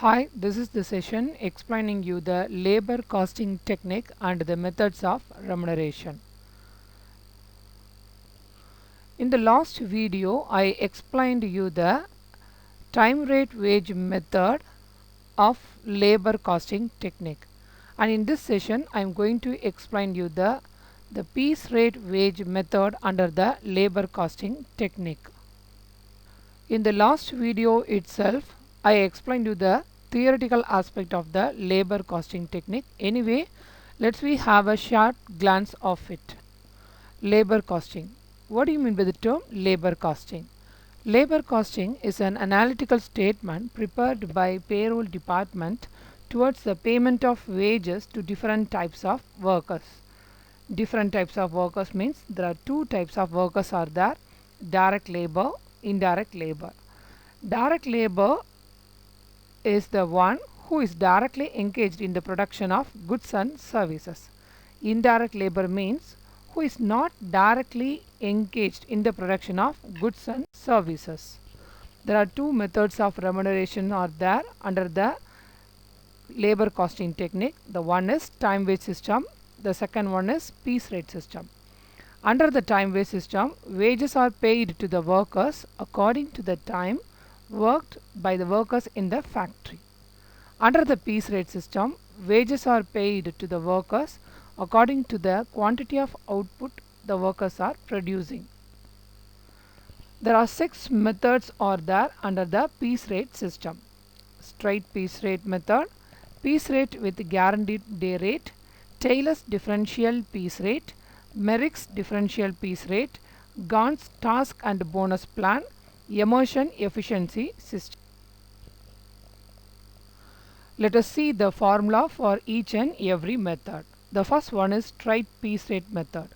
Hi, this is the session explaining you the labor costing technique and the methods of remuneration. In the last video, I explained you the time rate wage method of labor costing technique. And in this session, I am going to explain you the piece rate wage method under the labor costing technique. In the last video itself, I explained you the theoretical aspect of the labor costing technique. Anyway, we have a short glance of it. Labor costing. What do you mean by the term labor costing? Labor costing is an analytical statement prepared by payroll department towards the payment of wages to different types of workers. Different types of workers means there are two types of workers are there: direct labor, indirect labor. Direct labor is the one who is directly engaged in the production of goods and services. Indirect labor means who is not directly engaged in the production of goods and services. There are two methods of remuneration are there under the labor costing technique. The one is time wage system, the second one is piece rate system. Under the time wage system, wages are paid to the workers according to the time worked by the workers in the factory. Under the piece rate system, wages are paid to the workers according to the quantity of output the workers are producing. There are 6 methods are there under the piece rate system. Straight piece rate method, piece rate with guaranteed day rate, Taylor's differential piece rate, Merrick's differential piece rate, Gaunt's task and bonus plan, Emerson efficiency system. Let us see the formula for each and every method. The first one is straight piece rate method.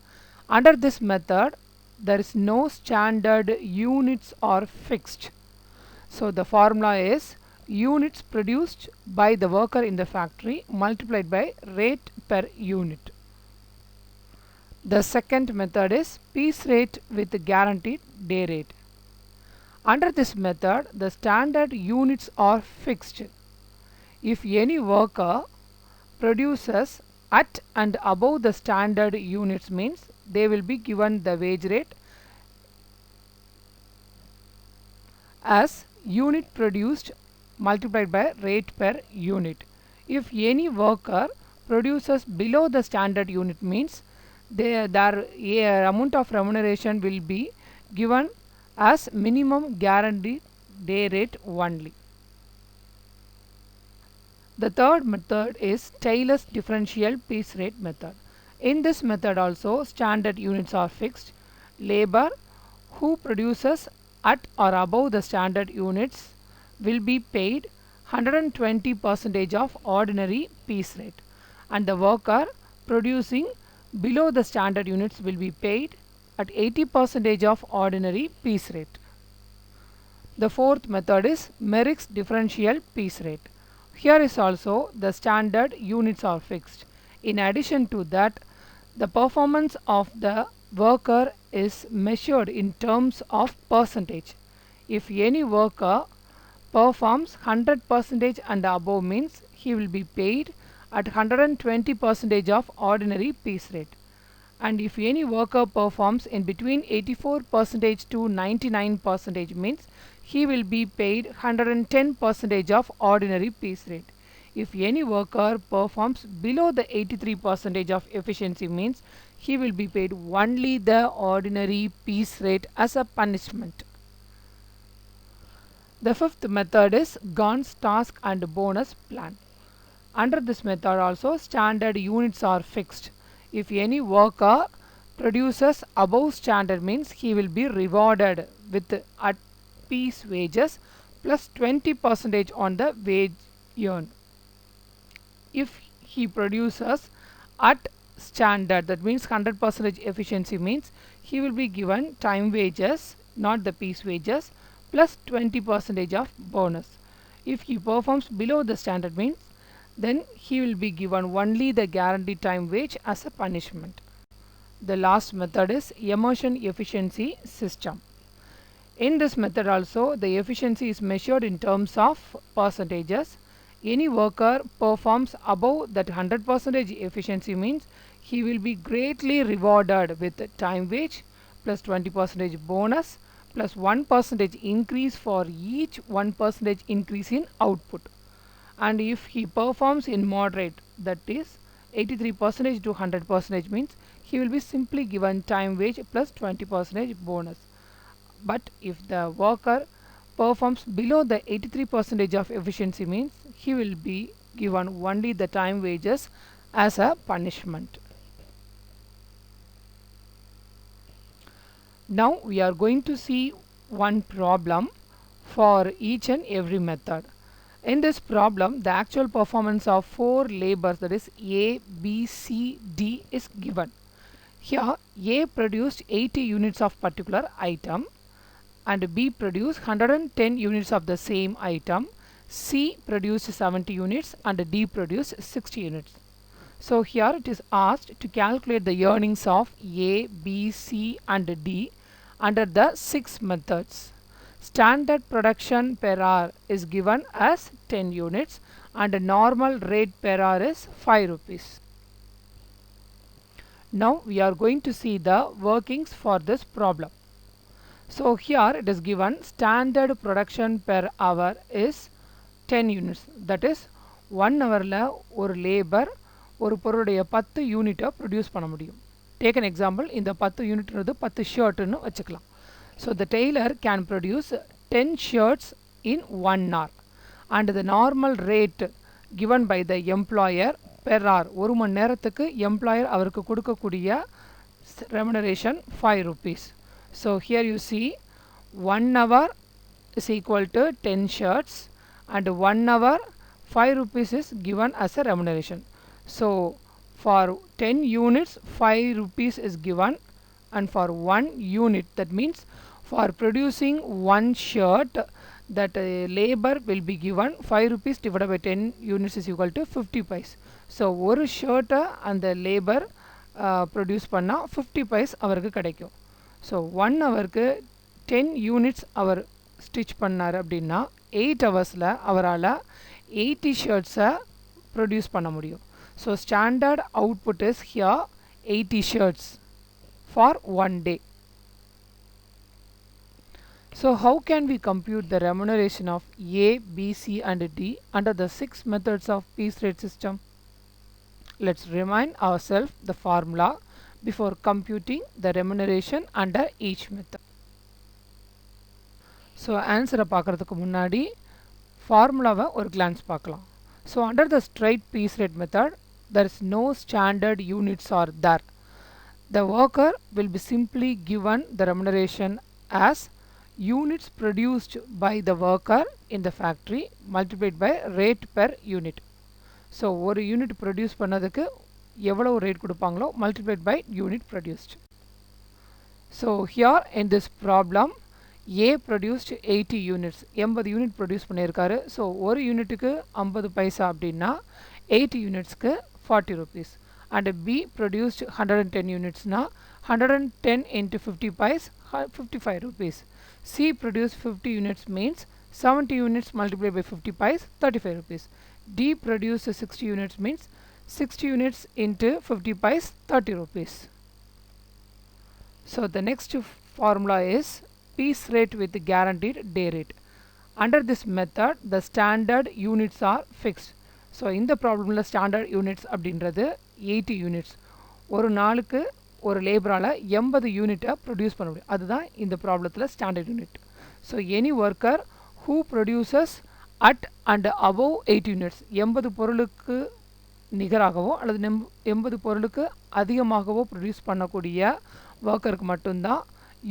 Under this method, there is no standard units are fixed. So the formula is units produced by the worker in the factory multiplied by rate per unit. The second method is piece rate with guaranteed day rate. Under this method, the standard units are fixed. If any worker produces at and above the standard units means they will be given the wage rate as unit produced multiplied by rate per unit. If any worker produces below the standard unit means their amount of remuneration will be given as minimum guaranteed day rate only. The third method is Taylor's differential piece rate method. In this method also standard units are fixed. Labor who produces at or above the standard units will be paid 120% of ordinary piece rate, and the worker producing below the standard units will be paid at 80% of ordinary piece rate. The fourth method is Merrick's differential piece rate. Here is also the standard units are fixed. In addition to that, the performance of the worker is measured in terms of percentage. If any worker performs 100% and above means he will be paid at 120% of ordinary piece rate. And if any worker performs in between 84% to 99% means he will be paid 110% of ordinary piece rate. If any worker performs below the 83% of efficiency means he will be paid only the ordinary piece rate as a punishment. The fifth method is Gaunt's task and bonus plan. Under this method also standard units are fixed. If any worker produces above standard means he will be rewarded with at piece wages plus 20% on the wage earned. If he produces at standard, that means 100% efficiency means he will be given time wages, not the piece wages, plus 20% of bonus. If he performs below the standard means then he will be given only the guaranteed time wage as a punishment. The last method is Emerson efficiency system. In this method also the efficiency is measured in terms of percentages. any worker performs above that 100% efficiency means he will be greatly rewarded with time wage plus 20% bonus plus 1% increase for each 1% increase in output. And if he performs in moderate, that is 83% to 100% means he will be simply given time wage plus 20% bonus. But if the worker performs below the 83% of efficiency means he will be given only the time wages as a punishment. Now we are going to see one problem for each and every method. In this problem, the actual performance of 4 labors, that is A, B, C, D is given. Here A produced 80 units of particular item and B produced 110 units of the same item, C produced 70 units and D produced 60 units. So here it is asked to calculate the earnings of A, B, C and D under the 6 methods. Standard production per hour is given as 10 units and normal rate per hour is 5 rupees. Now we are going to see the workings for this problem. So here it is given standard production per hour is 10 units, that is 1 hour la ஒரு labor ஒரு பொருளுடைய 10 unit produce பண்ண முடியும். Take an example, இந்த 10 unit 10 shirt னு வச்சுக்கலாம். So the tailor can produce 10 shirts in 1 hour and the normal rate given by the employer per hour, ஒரு மணி நேரத்துக்கு employer அவருக்கு கொடுக்கக்கூடிய remuneration 5 rupees. So here you see 1 hour is equal to 10 shirts and 1 hour 5 rupees is given as a remuneration. So for 10 units 5 rupees is given, and for 1 unit, that means for producing 1 shirt, that labor will be given 5 rupees divided by 10 units is equal to 50 paise. So ஒரு shirt and the labor produce பண்ணா 50 paise அவருக்கு கிடைக்கும். So 1 hourக்கு 10 units அவர் stitch பண்ணார் அப்படின்னா 8 hoursல அவரால் 80 shirts produce பண்ண முடியும். So standard output is here 80 shirts for 1 day. So how can we compute the remuneration of A, B, C and D under the 6 methods of piece rate system? Let's remind ourselves the formula before computing the remuneration under each method. So answer பார்க்கிறதுக்கு முன்னாடி formulaவை ஒரு glance பார்க்கலாம். So under the straight piece rate method, there is no standard units are there. The worker will be simply given the remuneration as units produced by the worker in the factory multiplied by rate per unit. So ஒரு unit produce பண்ணதுக்கு எவ்வளவு rate கொடுப்பாங்களோ multiplied by unit produced. So here in this problem A produced 80 units, 80 unit produce பண்ணியிருக்காரு. So ஒரு யூனிட்டுக்கு 50 பைசா அப்படின்னா 80 யூனிட்ஸ்க்கு 40 rupees. And B produced 110 units na 110 into 50 paise 55 rupees. C produced 50 units means 70 units multiplied by 50 paise 35 rupees. D produced 60 units means 60 units into 50 paise 30 rupees. So the next formula is piece rate with guaranteed day rate. Under this method the standard units are fixed. So in the problem la standard units அப்படின்றது 80 units. ஒரு நாளுக்கு ஒரு லேபரால 80 யூனிட்டை produce பண்ண முடியும். அதுதான் இந்த ப்ராப்ளத்தில் standard unit. So any worker who produces at and above 80 units, 80 பொருளுக்கு நிகராகவோ அல்லது 80 பொருளுக்கு அதிகமாகவோ ப்ரொடியூஸ் பண்ணக்கூடிய ஒர்க்கருக்கு மட்டும்தான்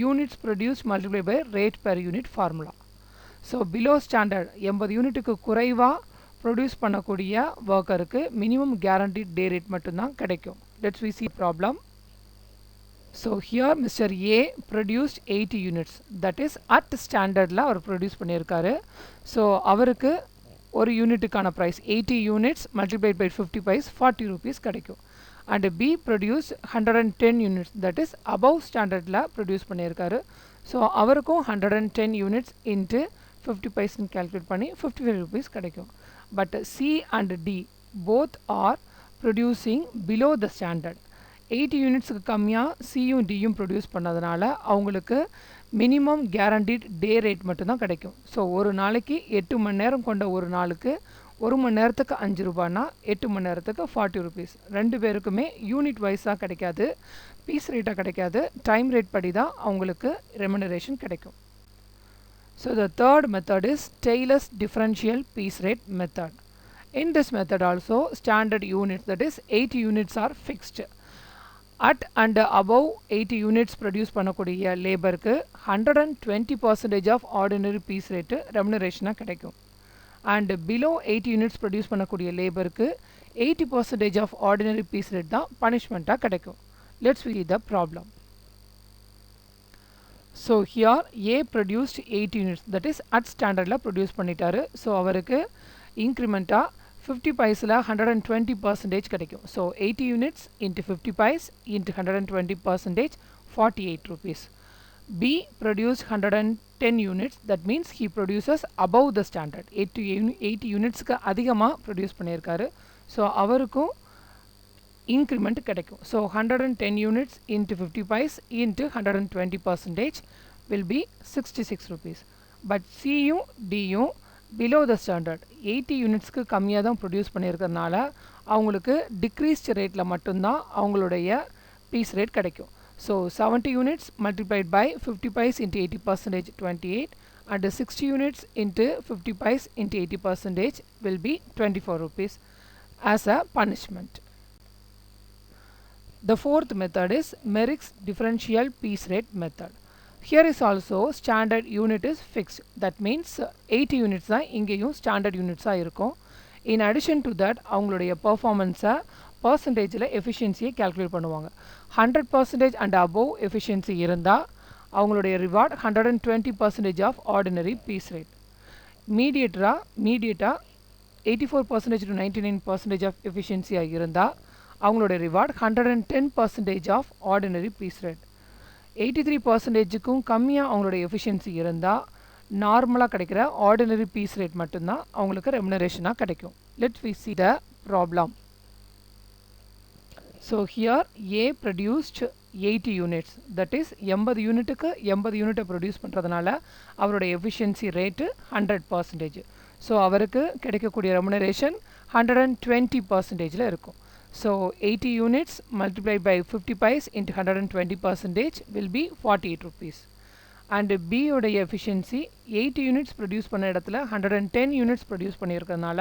units produce multiply by rate per unit formula. So below standard 80 யூனிட்டுக்கு குறைவாக ப்ரொடியூஸ் பண்ணக்கூடிய ஒர்க்கருக்கு மினிமம் கேரண்டீட் டே ரேட் மட்டும்தான் கிடைக்கும். Let's we see problem. So here Mr. A produced 80 units, that is at standardல அவர் ப்ரொடியூஸ் பண்ணியிருக்காரு. ஸோ அவருக்கு ஒரு யூனிட்டுக்கான price 80 units multiplied by 50 paise 40 rupees கிடைக்கும். And B produced 110 units, that is above standardல ப்ரொடியூஸ் பண்ணியிருக்காரு. ஸோ அவருக்கும் 110 units into 50 பைசன் calculate பண்ணி 55 rupees கிடைக்கும். But C and D both are producing below the standard. 80 யூனிட்ஸ்க்கு கம்மியாக சியும் டியும் ப்ரொடியூஸ் பண்ணதுனால அவங்களுக்கு மினிமம் கேரண்டீட் டே ரேட் மட்டும்தான் கிடைக்கும். ஸோ ஒரு நாளைக்கு 8 மணி நேரம் கொண்ட ஒரு நாளுக்கு 1 மணி நேரத்துக்கு 5 ரூபாய்னா 8 மணி நேரத்துக்கு 40 rupees. ரெண்டு பேருக்குமே யூனிட் வைஸாக கிடைக்காது, பீஸ் ரேட்டாக கிடைக்காது, டைம் ரேட் படி தான் அவங்களுக்கு ரெமுனரேஷன் கிடைக்கும். So the third method is Taylor's differential piece rate method. In this method also standard units, that is 80 units are fixed. At and above 80 units produce பண்ணக்கூடிய லேபருக்கு 120% of ordinary piece rate remuneration கிடைக்கும். And below 80 units produce பண்ணக்கூடிய லேபருக்கு 80% of ordinary piece rate தான் punishment கிடைக்கும். Let's see the problem. So here A produced 80 units, that is at standard la produce பண்ணிட்டாரு. So அவருக்கு increment 50 பைஸ்ல 120% கிடைக்கும். So 80 units into 50 wise into 120%, 48 rupees. B produced 110 units, that means he produces above the standard. 80 unitsக்கு அதிகமா produce பண்ணியிருக்காரு. So அவருக்கும் increment கிடைக்கும். So 110 units into 50 wise into 120% will be 66 rupees. But C யும் D யும் below the standard 80 யூனிட்ஸ்க்கு கம்மியாக தான் produce பண்ணியிருக்கிறதுனால அவங்களுக்கு டிக்ரீஸ்ட் ரேட்டில் மட்டும்தான் அவங்களுடைய பீஸ் ரேட் கிடைக்கும். So 70 units multiplied by 50 paise into 80%, 28, and 60 units into 50 paise into 80% will be 24 rupees as a punishment. The fourth method is Merrick's differential piece rate method. Here is also standard unit is fixed. That means 80 units தான் இங்கேயும் standard units இருக்கும். In addition to that அவங்களுடைய performance percentageல efficiency calculate பண்ணுவாங்க. 100% and above efficiency இருந்தா அவங்களுடைய reward 120% of ordinary piece rate. Mediata 84% to 99% of efficiency இருந்தா அவங்களுடைய reward 110% of ordinary piece rate. 83%க்கும் கம்மியாக அவங்களுடைய எஃபிஷியன்சி இருந்தால் நார்மலாக கிடைக்கிற ஆர்டினரி பீஸ் ரேட் மட்டும்தான் அவங்களுக்கு ரெமுனரேஷனாக கிடைக்கும். Let we see the problem. So here A produced 80 units, that is 80 யூனிட்டுக்கு 80 யூனிட்டை ப்ரொடியூஸ் பண்ணுறதுனால அவருடைய எஃபிஷியன்சி ரேட்டு 100%. ஸோ அவருக்கு கிடைக்கக்கூடிய ரெமுனரேஷன் 120%ல் இருக்கும். So 80 units multiplied by 50 pice into 120% will be 48 rupees. And B உடைய efficiency 80 units produce பண்ண இடத்துல 110 units produce பண்ணியிருக்கிறதுனால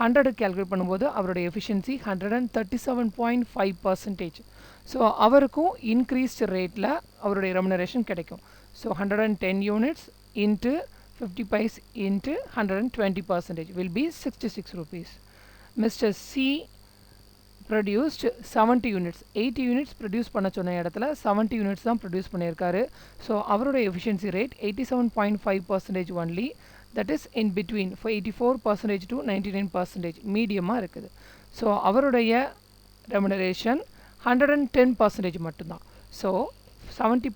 100 calculate பண்ணும்போது அவருடைய efficiency 137.5%. So அவருக்கும் increased rateல அவருடைய remuneration கிடைக்கும். So 110 units into 50 pice into 120% will be 66 rupees. Mr. C produced 70 units. 80 units produce பண்ண சொன்ன இடத்துல 70 units தான் produce பண்ணியிருக்காரு. ஸோ அவருடைய efficiency rate 87.5% only, that is in between for 84% to 99% மீடியமாக இருக்குது. ஸோ அவருடைய remuneration 110% மட்டும்தான். So 70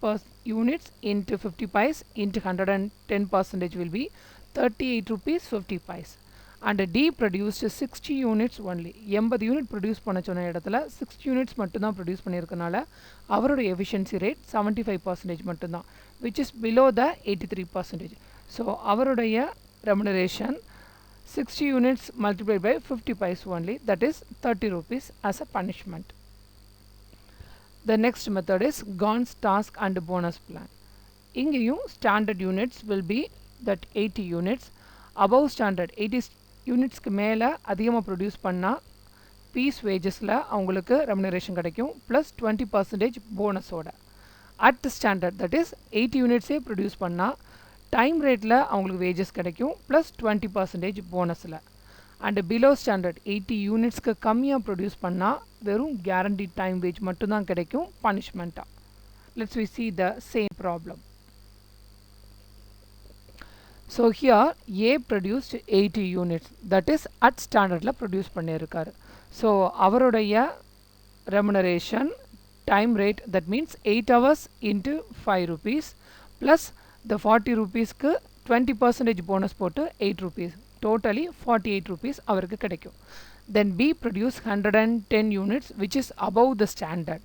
units into 50 pice into 110% will be 38 rupees 50 pice. And D produced 60 units only. 80 unit produce பண்ண சொன்ன இடத்துல 60 யூனிட்ஸ் மட்டும்தான் ப்ரொடியூஸ் பண்ணியிருக்கனால அவருடைய எஃபிஷியன்சி ரேட் 75% மட்டும்தான், which is below the 83%. So அவருடைய remuneration 60 units multiplied by 50 pice only, that is 30 rupees as a punishment. The next method is Gaunt's task and bonus plan. இங்கேயும் standard units will be that 80 units. Above standard 80 யூனிட்ஸ்க்கு மேலே அதிகமாக produce பண்ணால் piece வேஜஸில் அவங்களுக்கு remuneration கிடைக்கும் plus 20% போனஸோட. At standard that is 80 யூனிட்ஸே ப்ரொடியூஸ் பண்ணால் டைம் ரேட்டில் அவங்களுக்கு வேஜஸ் கிடைக்கும் ப்ளஸ் 20% போனஸில். அண்ட் பிலோ ஸ்டாண்டர்ட் 80 யூனிட்ஸ்க்கு கம்மியாக ப்ரொடியூஸ் பண்ணால் வெறும் கேரண்டி டைம் வேஜ் மட்டும்தான் கிடைக்கும் பனிஷ்மெண்ட்டாக. Let's we see the same problem. So here A produced 80 units, that is at standard la produce பண்ணியிருக்காரு. So அவருடைய remuneration time rate, that means 8 hours into 5 rupees plus the 40 rupees க்கு 20% bonus போட்டு 8 rupees. Totally 48 rupees அவருக்கு கிடைக்கும். Then B produce 110 units which is above the standard.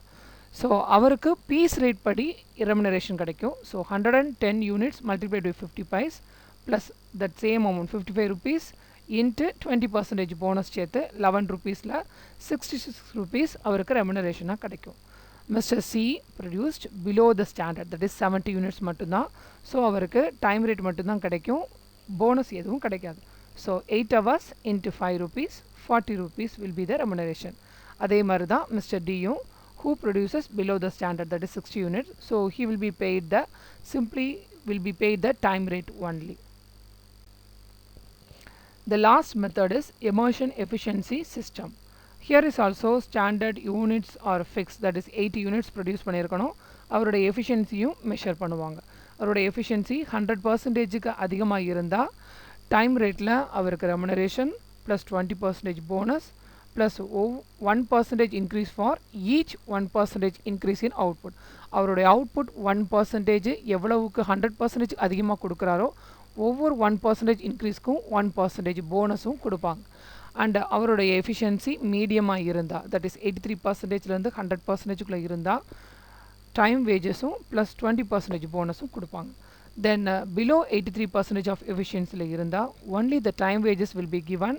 So அவருக்கு piece rate படி remuneration கிடைக்கும். So 110 units multiplied by 50 pies plus that same amount 55 rupees into 20% bonus சேர்த்து 11 rupeesல 66 rupees அவருக்கு remuneration கிடைக்கும். Mr. C produced below the standard, that is 70 units மட்டும்தான். So அவருக்கு time rate மட்டும்தான் கிடைக்கும், போனஸ் எதுவும் கிடைக்காது. So 8 hours into 5 rupees 40 rupees will be the remuneration. அதே மாதிரி தான் mister டியும், who produces below the standard, that is 60 units, so he will be paid the time rate only. The last method is immersion efficiency system. Here is also standard units are fixed, that is 80 units produce பண்ணியிருக்கணும். அவருடைய எஃபிஷியன்சியும் measure பண்ணுவாங்க. அவருடைய efficiency 100%க்கு அதிகமாக இருந்தால் time ரேட்டில் அவருக்கு remuneration plus 20% bonus plus 1% increase for each 1% increase in output. அவருடைய output 1% எவ்வளவுக்கு 100% அதிகமாக கொடுக்குறாரோ ஒவ்வொரு 1% இன்க்ரீஸ்க்கும் 1% போனஸும் கொடுப்பாங்க. அண்ட் அவருடைய எஃபிஷியன்சி மீடியமாக இருந்தால், தட் இஸ் 83%லேருந்து 100%க்குள்ளே இருந்தால் டைம் வேஜஸும் ப்ளஸ் 20% போனஸும் கொடுப்பாங்க. தென் பிலோ 83% ஆஃப் எஃபிஷியன்சியில் இருந்தால் only the time wages will be given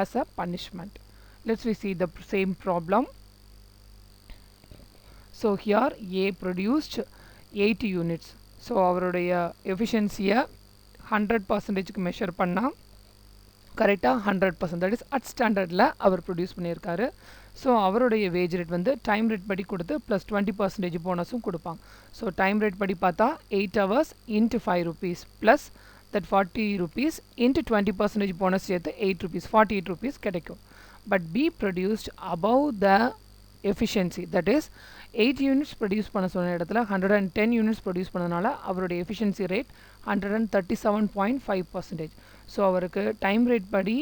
as a punishment. Let's we see the same problem. So here A produced 80 units. So அவருடைய எஃபிஷியன்சியை 100%க்கு மெஷர் பண்ணால் கரெக்டாக 100%, தட் இஸ் அட் ஸ்டாண்டர்டில் அவர் produce பண்ணியிருக்காரு. So அவருடைய wage rate வந்து time rate படி கொடுத்து plus 20% போனஸும் கொடுப்பாங்க. ஸோ டைம் ரேட் படி பார்த்தா 8 hours into 5 rupees plus that 40 rupees into 20% bonus சேர்த்து 8 rupees 48 rupees கிடைக்கும். But B produced above the efficiency, that is 8 units produce பண்ண சொன்ன இடத்துல 110 units ப்ரொடியூஸ் பண்ணதுனால அவருடைய எஃபிஷியன்சி ரேட் 137.5%. ஸோ அவருக்கு டைம் ரேட் படி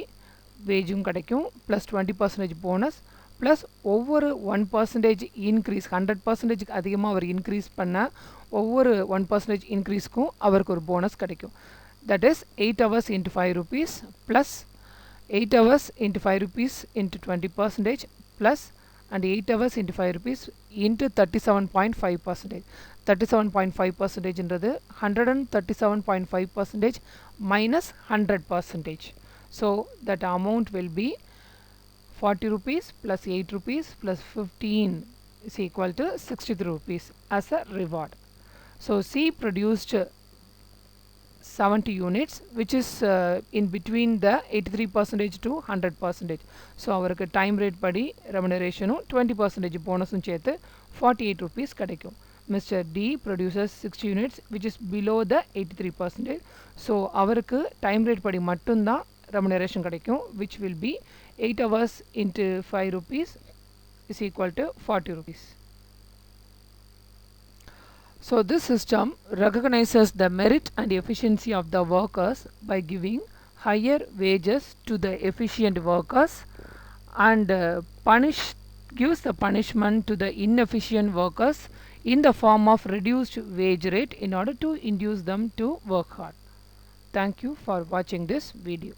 வேஜும் கிடைக்கும் ப்ளஸ் 20% போனஸ் ப்ளஸ் ஒவ்வொரு 1% இன்க்ரீஸ் 100%க்கு அதிகமாக அவர் இன்க்ரீஸ் பண்ண ஒவ்வொரு 1% இன்க்ரீஸ்க்கும் அவருக்கு ஒரு போனஸ் கிடைக்கும். That is 8 hours into 5 rupees plus 8 hours into 5 rupees into 20% plus and 8 hours into 5 rupees into 37.5%. 37.5% என்றது 137.5% minus 100%. So that amount will be 40 rupees plus 8 rupees plus 15 is equal to 63 rupees as a reward. So C produced 70 units which is in between the 83% to 100%. So அவருக்கு time rate படி ரெமுனரேஷனும் 20% போனஸும் சேர்த்து 48 rupees கிடைக்கும். Mr. D produces 60 units which is below the 83%. So அவருக்கு time rate படி மட்டும்தான் remuneration கிடைக்கும், which will be 8 hours into 5 rupees is equal to 40 rupees. So this system recognizes the merit and efficiency of the workers by giving higher wages to the efficient workers and gives the punishment to the inefficient workers in the form of reduced wage rate in order to induce them to work hard. Thank you for watching this video.